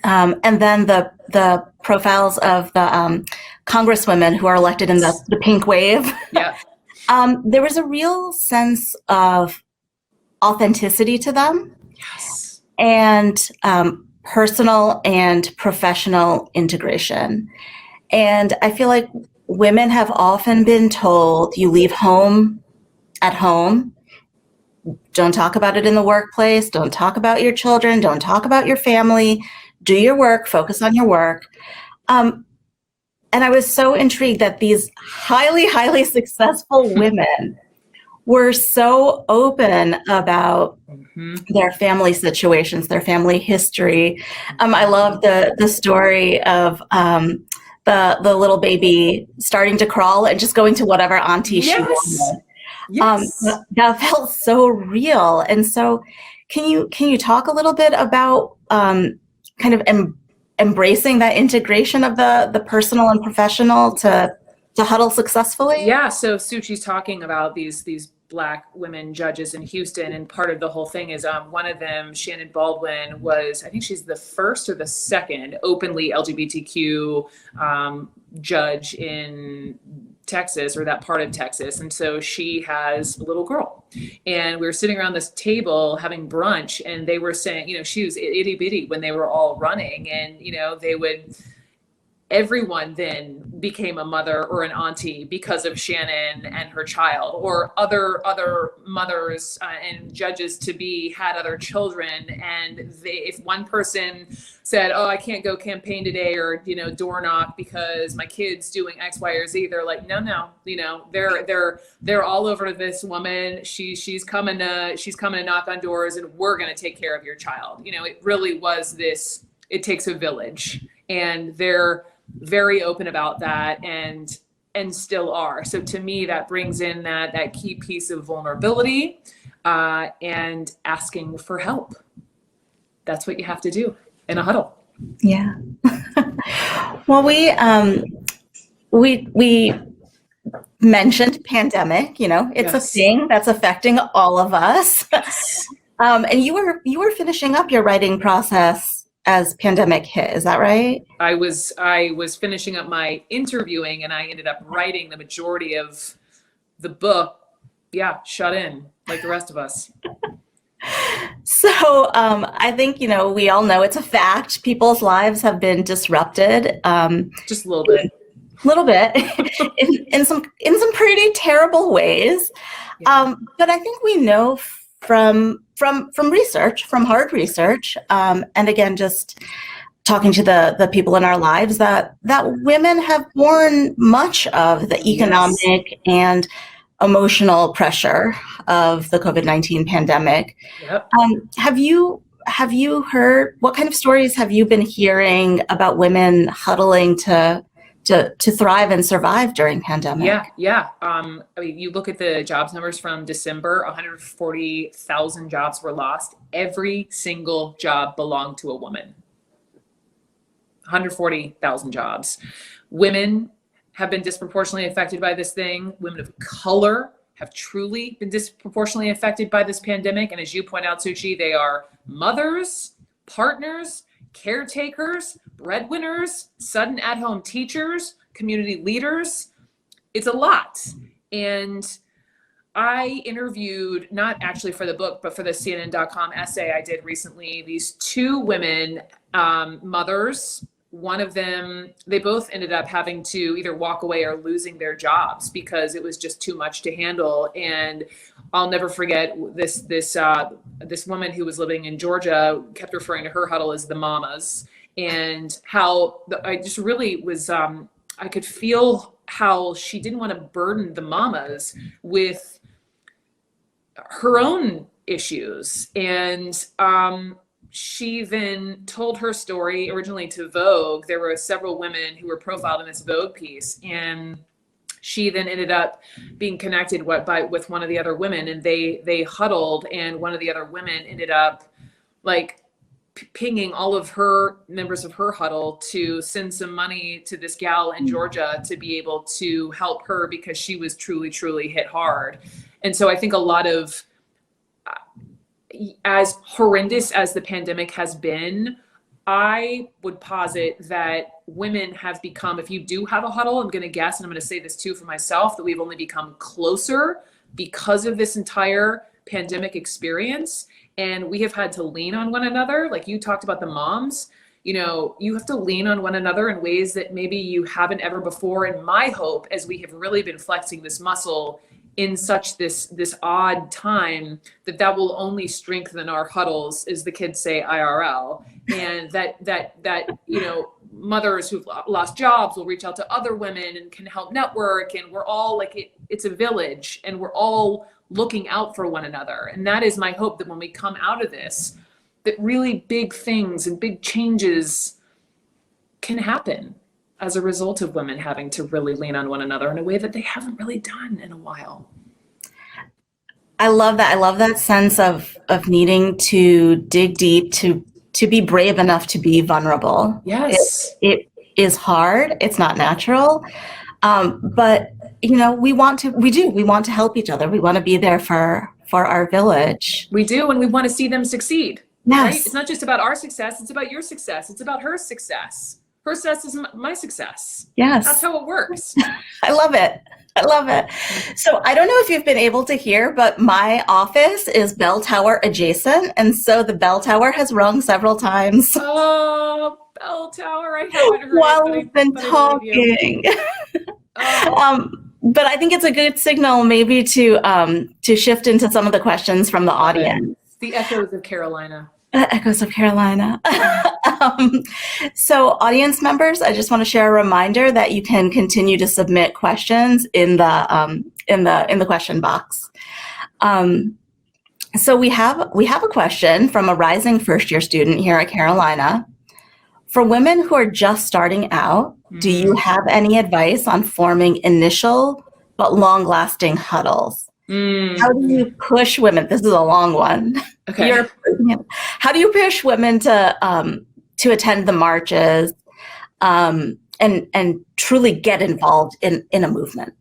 and then the profiles of the congresswomen who are elected in the pink wave. Yeah. There was a real sense of authenticity to them. Yes. And personal and professional integration. And I feel like women have often been told, you leave home at home. Don't talk about it in the workplace. Don't talk about your children. Don't talk about your family. Do your work. Focus on your work. And I was so intrigued that these highly, highly successful women were so open about their family situations, their family history. I love the story of the little baby starting to crawl and just going to whatever auntie she wanted. Yes. That felt so real. And so can you talk a little bit about kind of embracing that integration of the personal and professional to huddle successfully? Yeah, so Suchi's talking about these Black women judges in Houston, and part of the whole thing is one of them, Shannon Baldwin, was, I think she's the first or the second openly LGBTQ judge in Texas, or that part of Texas. And so she has a little girl, and we were sitting around this table having brunch, and they were saying, you know, she was itty bitty when they were all running, and, you know, everyone then became a mother or an auntie because of Shannon and her child, or other mothers and judges to be had other children. And if one person said, oh, I can't go campaign today, or, you know, door knock because my kid's doing X, Y, or Z, they're like, no, you know, they're all over this woman. She's coming to knock on doors, and we're going to take care of your child. You know, it really was this, it takes a village, and they're very open about that, and still are. So to me, that brings in that key piece of vulnerability and asking for help. That's what you have to do in a huddle. Yeah. Well, we mentioned pandemic. You know, it's a thing that's affecting all of us. Yes. And you were finishing up your writing process as pandemic hit, is that right? I was finishing up my interviewing, and I ended up writing the majority of the book. Yeah, shut in like the rest of us. So I think, you know, we all know it's a fact. People's lives have been disrupted. Just a little bit. in some pretty terrible ways. Yeah. But I think we know from research, from hard research, and again, just talking to the people in our lives, that women have borne much of the economic and emotional pressure of the COVID-19 pandemic. Yep. Have you heard, what kind of stories have you been hearing about women huddling to thrive and survive during pandemic? Yeah. I mean, you look at the jobs numbers from December, 140,000 jobs were lost. Every single job belonged to a woman. 140,000 jobs. Women have been disproportionately affected by this thing. Women of color have truly been disproportionately affected by this pandemic. And as you point out, Suchi, they are mothers, partners, caretakers, breadwinners, sudden at-home teachers, community leaders. It's a lot. And I interviewed, not actually for the book, but for the CNN.com essay I did recently, these two women, mothers. One of them, they both ended up having to either walk away or losing their jobs because it was just too much to handle. And I'll never forget this woman who was living in Georgia kept referring to her huddle as the mamas, and how I just really was, I could feel how she didn't want to burden the mamas with her own issues. And she then told her story originally to Vogue. There were several women who were profiled in this Vogue piece, and she then ended up being connected with one of the other women, and they huddled, and one of the other women ended up like pinging all of her members of her huddle to send some money to this gal in Georgia to be able to help her because she was truly, truly hit hard. And so I think a lot of, as horrendous as the pandemic has been, I would posit that women have become, if you do have a huddle, I'm going to guess, and I'm going to say this too for myself, that we've only become closer because of this entire pandemic experience. And we have had to lean on one another. Like you talked about the moms, you know, you have to lean on one another in ways that maybe you haven't ever before. And my hope, as we have really been flexing this muscle in such this odd time, that will only strengthen our huddles, as the kids say, IRL, and that you know, mothers who've lost jobs will reach out to other women and can help network, and we're all like, it's a village, and we're all looking out for one another. And that is my hope, that when we come out of this, that really big things and big changes can happen as a result of women having to really lean on one another in a way that they haven't really done in a while. I love that. I love that sense of needing to dig deep, to be brave enough to be vulnerable. Yes. It is hard. It's not natural. But we want to help each other. We want to be there for our village. We do, and we want to see them succeed. Yes. Right? It's not just about our success, it's about your success. It's about her success. Her success is my success. Yes. That's how it works. I love it. I love it. So I don't know if you've been able to hear, but my office is bell tower adjacent. And so the bell tower has rung several times. Oh, bell tower. I haven't heard while it, we've been talking. But I think it's a good signal maybe to shift into some of the questions from the audience. The echoes of Carolina. Echoes of Carolina. So audience members, I just want to share a reminder that you can continue to submit questions in the question box. So we have a question from a rising first year student here at Carolina. For women who are just starting out, do you have any advice on forming initial but long-lasting huddles? How do you push women? This is a long one. Okay. How do you push women to attend the marches and truly get involved in a movement?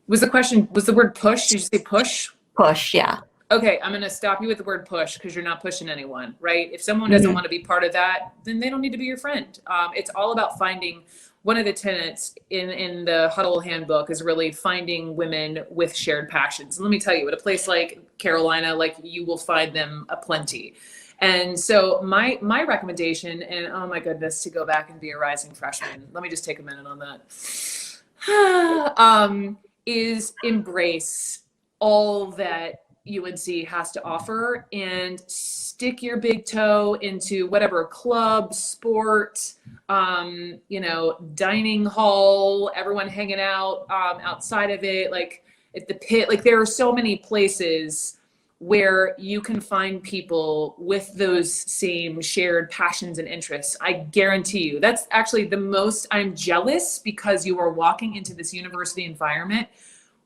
Was the word push? Did you say push? Push, yeah. Okay, I'm going to stop you with the word push because you're not pushing anyone, right? If someone doesn't want to be part of that, then they don't need to be your friend. It's all about finding. One of the tenets in the Huddle handbook is really finding women with shared passions. And let me tell you, at a place like Carolina, like you will find them aplenty. And so my recommendation, and oh my goodness, to go back and be a rising freshman, let me just take a minute on that, is embrace all that UNC has to offer and stick your big toe into whatever club, sport, dining hall, everyone hanging out outside of it, like at the pit. Like there are so many places where you can find people with those same shared passions and interests. I guarantee you, that's actually the most I'm jealous, because you are walking into this university environment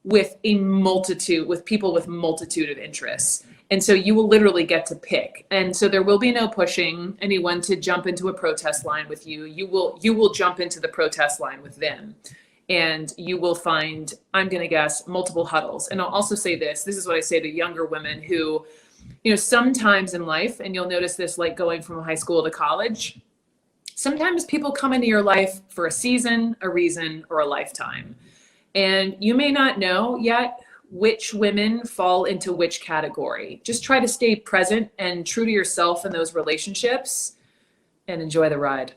with people with multitude of interests. And so you will literally get to pick. And so there will be no pushing anyone to jump into a protest line with you. You will jump into the protest line with them. And you will find, I'm going to guess, multiple huddles. And I'll also say this is what I say to younger women who, sometimes in life, and you'll notice this like going from high school to college, sometimes people come into your life for a season, a reason, or a lifetime. And you may not know yet which women fall into which category. Just try to stay present and true to yourself in those relationships and enjoy the ride.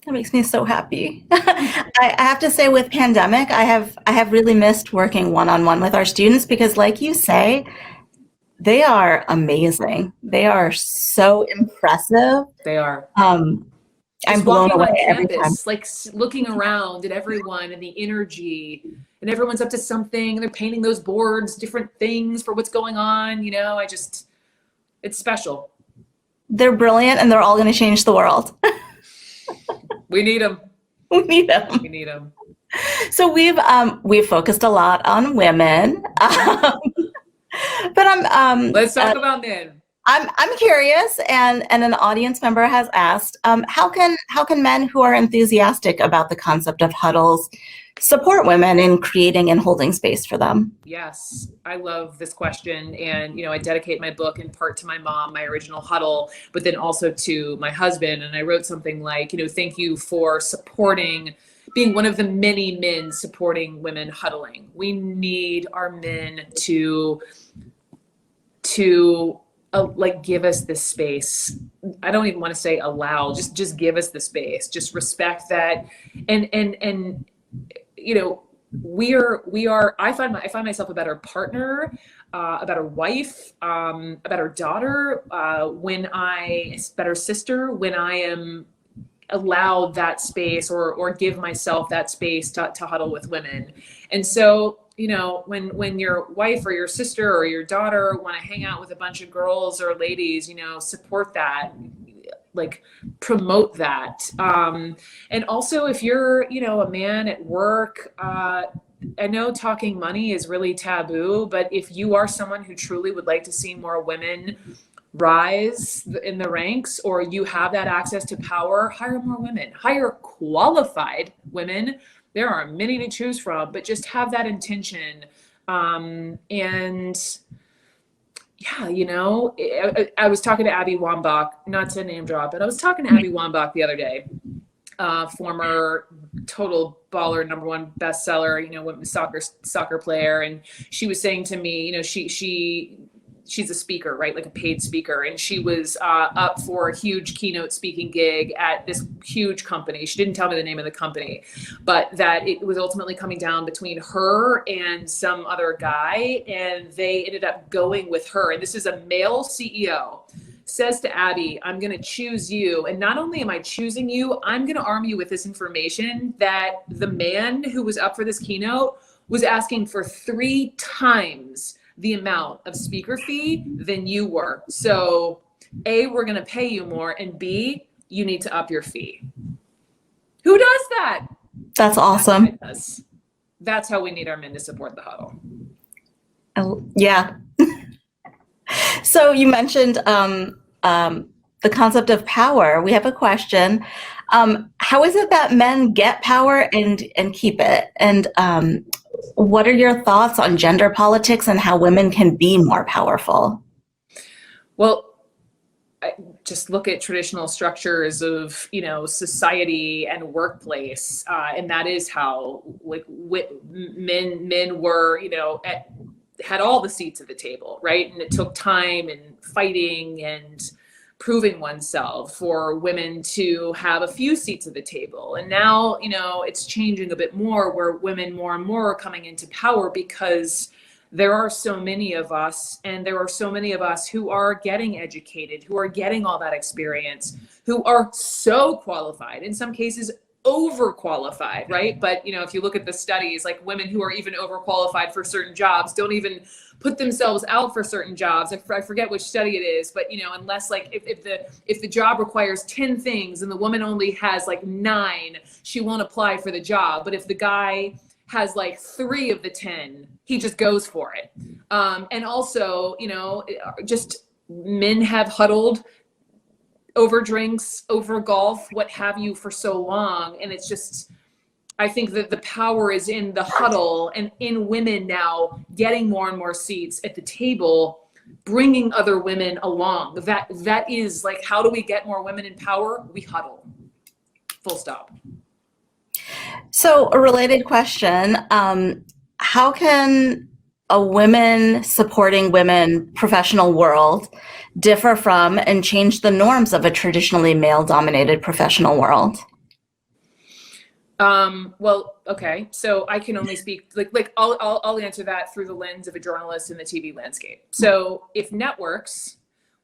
That makes me so happy. I have to say, with pandemic, I have really missed working one-on-one with our students, because like you say, they are amazing. They are so impressive. They are. I'm blown away every time. Like looking around at everyone and the energy, and everyone's up to something. They're painting those boards, different things for what's going on. It's special. They're brilliant, and they're all going to change the world. We need them. We need them. We need them. So we've focused a lot on women, but let's talk about men. I'm curious, and an audience member has asked, how can men who are enthusiastic about the concept of huddles support women in creating and holding space for them? Yes, I love this question. And, I dedicate my book in part to my mom, my original Huddle, but then also to my husband. And I wrote something like, thank you for being one of the many men supporting women huddling. We need our men to give us this space. I don't even want to say allow, just give us the space, just respect that. And we are, I find myself a better partner, a better wife, a better daughter, better sister, when I am allowed that space or give myself that space to huddle with women. And so when your wife or your sister or your daughter want to hang out with a bunch of girls or ladies, support that, like promote that. And also if you're, a man at work, I know talking money is really taboo, but if you are someone who truly would like to see more women rise in the ranks, or you have that access to power, hire more women, hire qualified women. There are many to choose from, but just have that intention. And yeah, I was talking to Abby Wambach, not to name drop, but I was talking to Abby Wambach the other day, former total baller, #1 bestseller, women's soccer player. And she was saying to me, she's a speaker, right? Like a paid speaker. And she was up for a huge keynote speaking gig at this huge company. She didn't tell me the name of the company, but that it was ultimately coming down between her and some other guy. And they ended up going with her. And this is a male CEO. Says to Abby, I'm going to choose you. And not only am I choosing you, I'm going to arm you with this information that the man who was up for this keynote was asking for 3 times the amount of speaker fee than you were. So A, we're going to pay you more, and B, you need to up your fee. Who does that? That's awesome. That's how we need our men to support the huddle. Yeah. So you mentioned the concept of power. We have a question. How is it that men get power and keep it? And what are your thoughts on gender politics and how women can be more powerful? Well, just look at traditional structures of, society and workplace. And that is how men were, had all the seats at the table, right? And it took time and fighting and proving oneself for women to have a few seats at the table. And now, it's changing a bit more, where women more and more are coming into power because there are so many of us, and there are so many of us who are getting educated, who are getting all that experience, who are so qualified, in some cases overqualified, right? But if you look at the studies, like women who are even overqualified for certain jobs don't even put themselves out for certain jobs. I forget which study it is, but unless like if the job requires 10 things and the woman only has like 9, she won't apply for the job. But if the guy has like 3 of the 10, he just goes for it. And also, just men have huddled over drinks, over golf, what have you, for so long. And it's just, I think that the power is in the huddle and in women now getting more and more seats at the table, bringing other women along. That is like, how do we get more women in power? We huddle. Full stop. So a related question, how can a women supporting women professional world differ from and change the norms of a traditionally male-dominated professional world? Well, okay. So I can only speak like I'll answer that through the lens of a journalist in the TV landscape. So if networks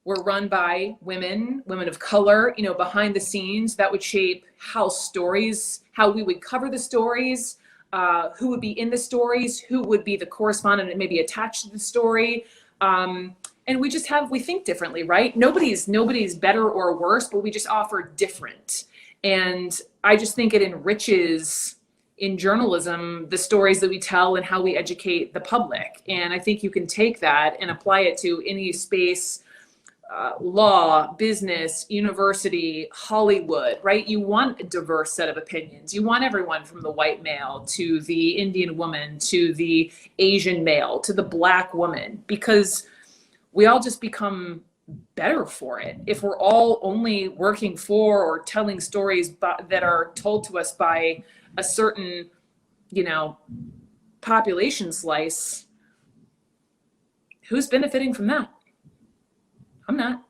were run by women of color, behind the scenes, that would shape how we would cover the stories, who would be in the stories, who would be the correspondent and maybe attached to the story. And we think differently, right? Nobody's better or worse, but we just offer different. And I just think it enriches in journalism the stories that we tell and how we educate the public. And I think you can take that and apply it to any space, law, business, university, Hollywood, right? You want a diverse set of opinions. You want everyone from the white male to the Indian woman to the Asian male to the Black woman, because we all just become better for it if we're all only working for or telling stories that are told to us by a certain, population slice. Who's benefiting from that? I'm not.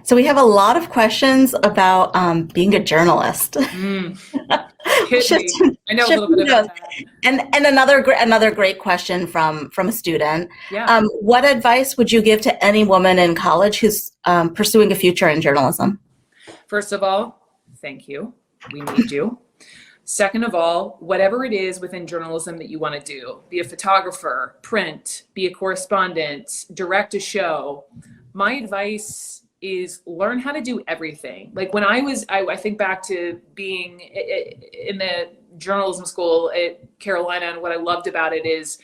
So we have a lot of questions about being a journalist. I know a little bit about that. And another great question from a student. Yeah. What advice would you give to any woman in college who's pursuing a future in journalism? First of all, thank you. We need you. Second of all, whatever it is within journalism that you want to do, be a photographer, print, be a correspondent, direct a show, my advice is learn how to do everything. Like when I think back to being in the journalism school at Carolina, and what I loved about it is,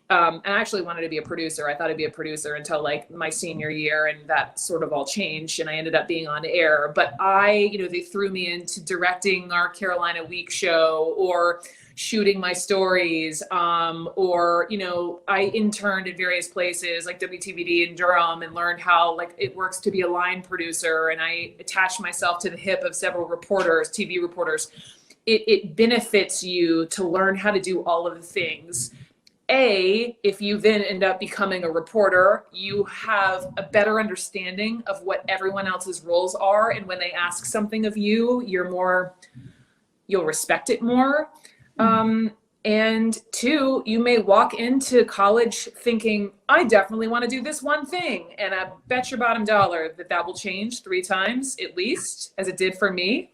I actually wanted to be a producer. I thought I'd be a producer until like my senior year, and that sort of all changed, and I ended up being on air. But they threw me into directing our Carolina Week show, or shooting my stories, or I interned at various places like WTVD in Durham, and learned how like it works to be a line producer, and I attached myself to the hip of several reporters, TV reporters. It benefits you to learn how to do all of the things. If you then end up becoming a reporter, you have a better understanding of what everyone else's roles are, and when they ask something of you, you'll respect it more. And two, you may walk into college thinking, I definitely want to do this one thing. And I bet your bottom dollar that will change 3 times at least, as it did for me.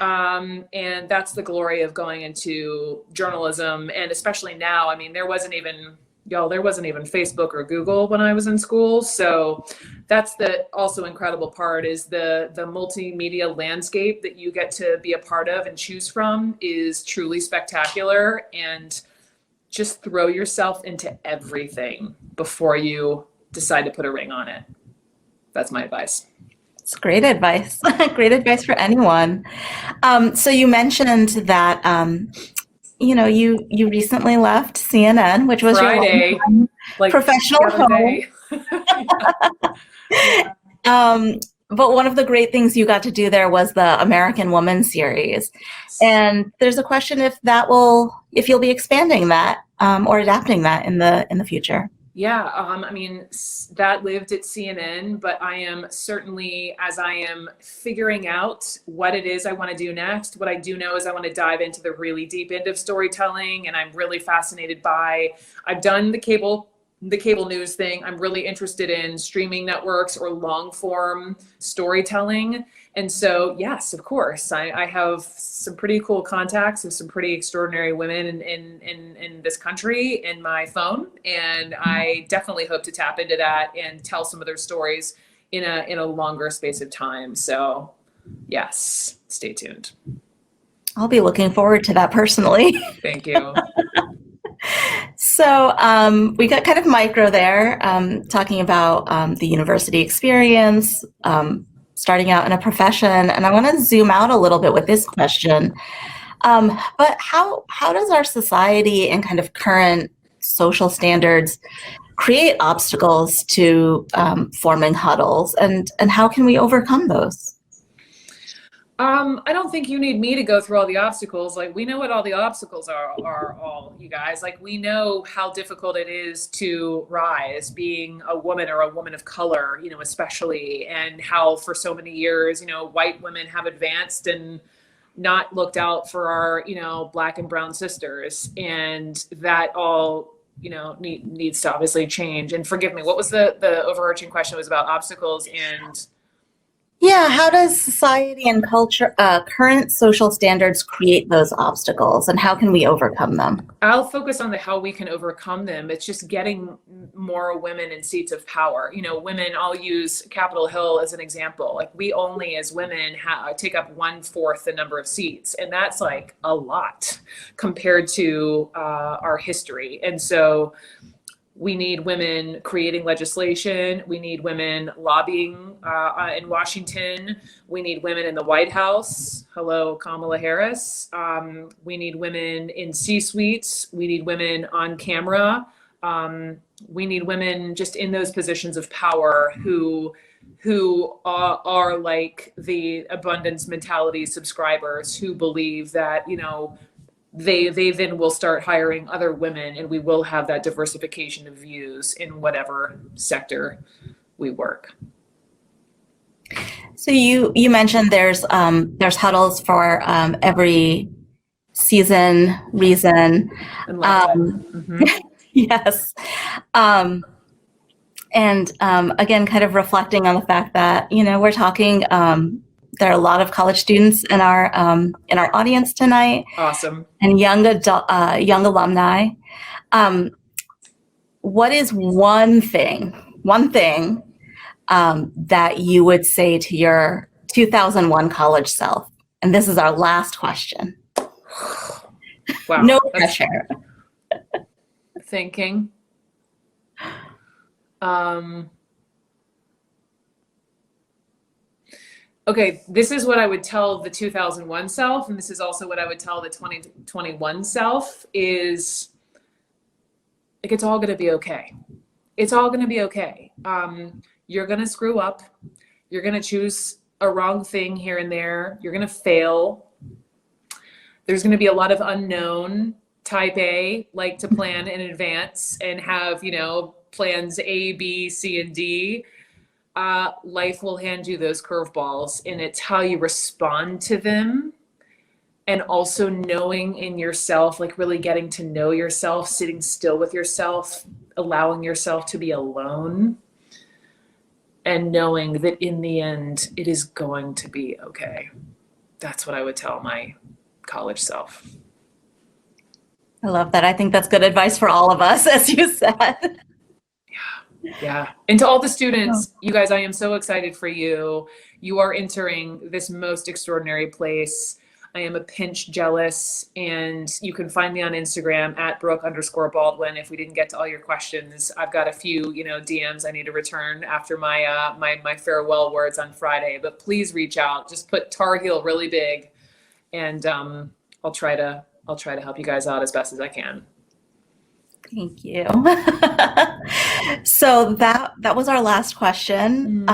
And that's the glory of going into journalism. And especially now, I mean, there wasn't even Facebook or Google when I was in school. So that's the also incredible part, is the multimedia landscape that you get to be a part of and choose from is truly spectacular. And just throw yourself into everything before you decide to put a ring on it. That's my advice. It's great advice. Great advice for anyone. So you mentioned that you recently left CNN, which was Friday, your professional home. But one of the great things you got to do there was the American Woman series. And there's a question if you'll be expanding that or adapting that in the future. Yeah, I mean, that lived at CNN, but I am certainly, as I am figuring out what it is I want to do next, what I do know is I want to dive into the really deep end of storytelling, and I'm really fascinated I've done the cable news thing. I'm really interested in streaming networks or long form storytelling. And so, yes, of course, I have some pretty cool contacts with some pretty extraordinary women in this country in my phone. And I definitely hope to tap into that and tell some of their stories in a longer space of time. So yes, stay tuned. I'll be looking forward to that personally. Thank you. So we got kind of micro there, talking about the university experience, starting out in a profession, and I want to zoom out a little bit with this question. But how does our society and kind of current social standards create obstacles to forming huddles, and how can we overcome those? I don't think you need me to go through all the obstacles. Like, we know what all the obstacles are all, you guys. Like, we know how difficult it is to rise being a woman or a woman of color, especially, and how for so many years, white women have advanced and not looked out for our, Black and brown sisters. And that all, needs to obviously change. And forgive me, what was the overarching question? Was about obstacles and... Yeah, how does society and culture, current social standards create those obstacles, and how can we overcome them? I'll focus on how we can overcome them. It's just getting more women in seats of power. Women, I'll use Capitol Hill as an example. Like, we only as women take up 1/4 the number of seats, and that's like a lot compared to our history. And so we need women creating legislation. We need women lobbying in Washington. We need women in the White House. Hello, Kamala Harris. We need women in C-suites. We need women on camera. We need women just in those positions of power who are like the abundance mentality subscribers, who believe that, they then will start hiring other women, and we will have that diversification of views in whatever sector we work. So you mentioned there's huddles for every season, reason. Yes. And again, kind of reflecting on the fact that, we're talking There are a lot of college students in our audience tonight, Awesome. and young alumni. What is one thing that you would say to your 2001 college self? And this is our last question. Wow. No pressure. Thinking. Okay, this is what I would tell the 2001 self, and this is also what I would tell the 2021 self is, like, it's all gonna be okay. It's all gonna be okay. You're gonna screw up. You're gonna choose a wrong thing here and there. You're gonna fail. There's gonna be a lot of unknown. Type A like to plan in advance and have, plans A, B, C, and D. Life will hand you those curveballs, and it's how you respond to them. And also knowing in yourself, like really getting to know yourself, sitting still with yourself, allowing yourself to be alone, and knowing that in the end, it is going to be okay. That's what I would tell my college self. I love that. I think that's good advice for all of us, as you said. Yeah. And to all the students, you guys, I am so excited for you. You are entering this most extraordinary place. I am a pinch jealous, and you can find me on Instagram at Brooke_Baldwin. If we didn't get to all your questions, I've got a few, DMs I need to return after my my farewell words on Friday. But please reach out. Just put Tar Heel really big, and I'll try to help you guys out as best as I can. Thank you. So that was our last question.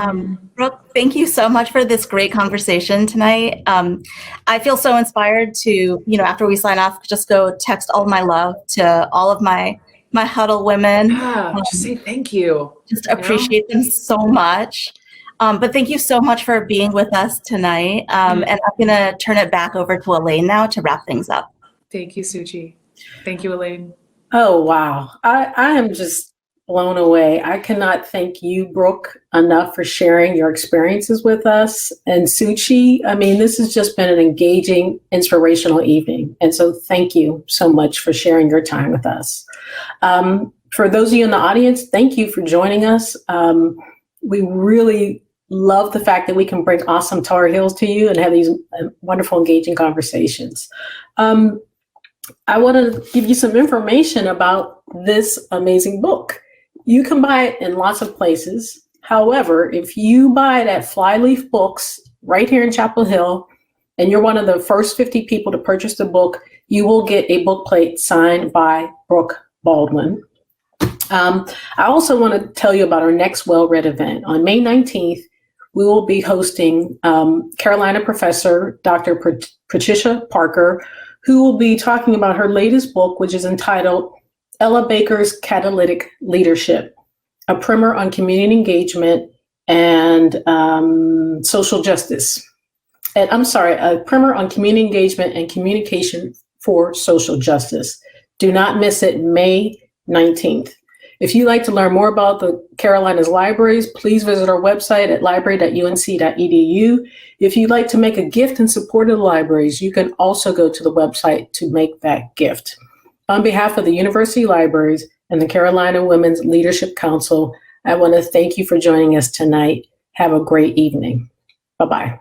Brooke, thank you so much for this great conversation tonight. I feel so inspired to, after we sign off, just go text all my love to all of my Huddle women. Yeah, just say thank you. Just appreciate them so much. But thank you so much for being with us tonight. And I'm going to turn it back over to Elaine now to wrap things up. Thank you, Suchi. Thank you, Elaine. Oh, wow. I am just blown away. I cannot thank you, Brooke, enough for sharing your experiences with us. And Suchi, this has just been an engaging, inspirational evening. And so thank you so much for sharing your time with us. For those of you in the audience, thank you for joining us. We really love the fact that we can bring awesome Tar Heels to you and have these wonderful, engaging conversations. I want to give you some information about this amazing book. You can buy it in lots of places. However, if you buy it at Flyleaf Books right here in Chapel Hill, and you're one of the first 50 people to purchase the book, you will get a book plate signed by Brooke Baldwin. I also want to tell you about our next well-read event. On May 19th, we will be hosting Carolina professor, Dr. Patricia Parker, who will be talking about her latest book, which is entitled Ella Baker's Catalytic Leadership, a primer on community engagement and social justice. And a primer on community engagement and communication for social justice. Do not miss it, May 19th. If you'd like to learn more about the Carolinas libraries, please visit our website at library.unc.edu. If you'd like to make a gift in support of the libraries, you can also go to the website to make that gift. On behalf of the University Libraries and the Carolina Women's Leadership Council, I want to thank you for joining us tonight. Have a great evening. Bye-bye.